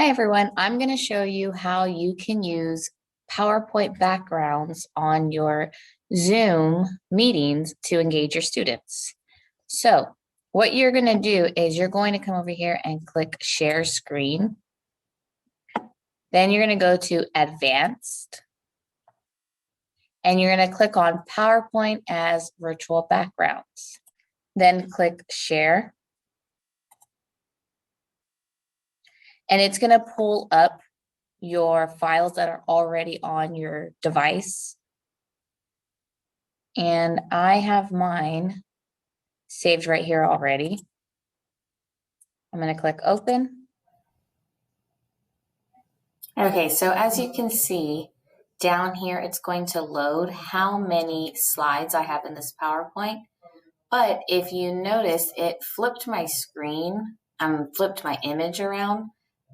Hi everyone, I'm going to show you how you can use PowerPoint backgrounds on your Zoom meetings to engage your students. So what you're going to do is you're going to come over here and click Share Screen. Then you're going to go to Advanced. And you're going to click on PowerPoint as Virtual Backgrounds. Then click Share. And it's going to pull up your files that are already on your device. And I have mine saved right here already. I'm going to click Open. Okay, so as you can see down here, it's going to load how many slides I have in this PowerPoint. But if you notice, it flipped my screen, flipped my image around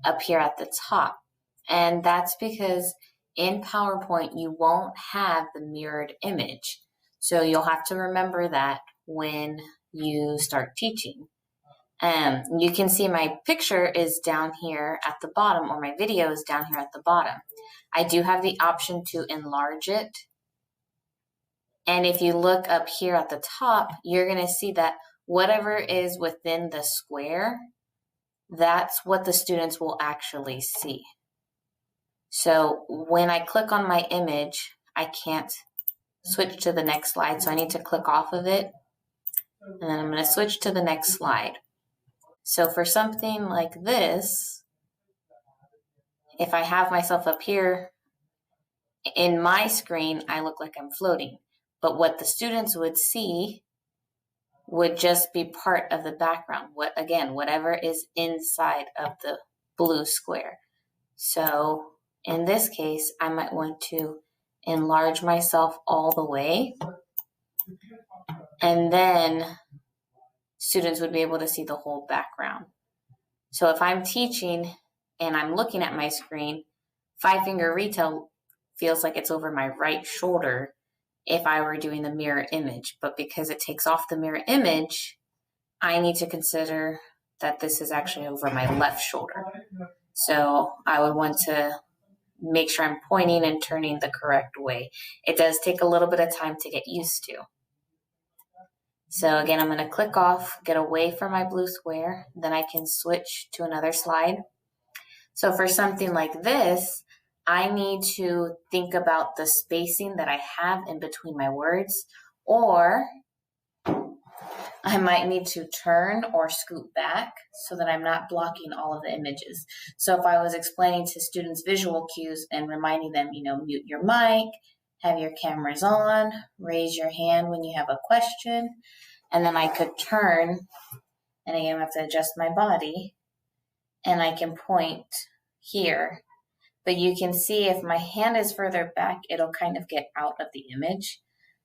up here at the top. And that's because in PowerPoint, you won't have the mirrored image. So you'll have to remember that when you start teaching. You can see my picture is down here at the bottom, or my video is down here at the bottom. I do have the option to enlarge it. And if you look up here at the top, you're going to see that whatever is within the square, that's what the students will actually see. So when I click on my image, I can't switch to the next slide. So I need to click off of it. And then I'm going to switch to the next slide. So for something like this, if I have myself up here, in my screen, I look like I'm floating. But what the students would see would just be part of the background. Whatever is inside of the blue square. So in this case, I might want to enlarge myself all the way. And then students would be able to see the whole background. So if I'm teaching and I'm looking at my screen, 5-finger retail feels like it's over my right shoulder if I were doing the mirror image. But because it takes off the mirror image, I need to consider that this is actually over my left shoulder. So I would want to make sure I'm pointing and turning the correct way. It does take a little bit of time to get used to. So again, I'm going to click off, get away from my blue square, then I can switch to another slide. So for something like this, I need to think about the spacing that I have in between my words, or I might need to turn or scoot back so that I'm not blocking all of the images. So if I was explaining to students visual cues and reminding them, mute your mic, have your cameras on, raise your hand when you have a question, and then I could turn, and again, I have to adjust my body, and I can point here. But you can see if my hand is further back, it'll kind of get out of the image.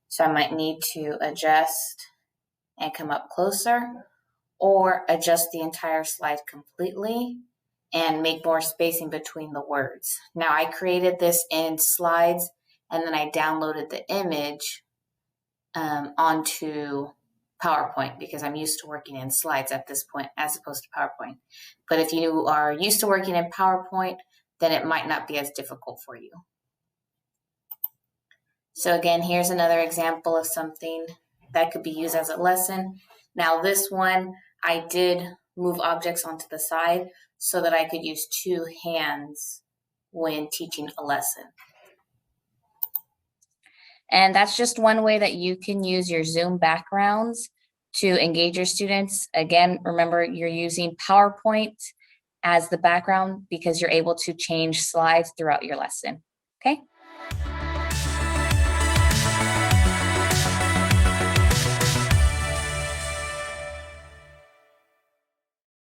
So I might need to adjust and come up closer, or adjust the entire slide completely and make more spacing between the words. Now I created this in Slides, and then I downloaded the image onto PowerPoint because I'm used to working in Slides at this point as opposed to PowerPoint. But if you are used to working in PowerPoint, then it might not be as difficult for you. So again, here's another example of something that could be used as a lesson. Now this one, I did move objects onto the side so that I could use 2 hands when teaching a lesson. And that's just one way that you can use your Zoom backgrounds to engage your students. Again, remember you're using PowerPoint as the background because you're able to change slides throughout your lesson. Okay.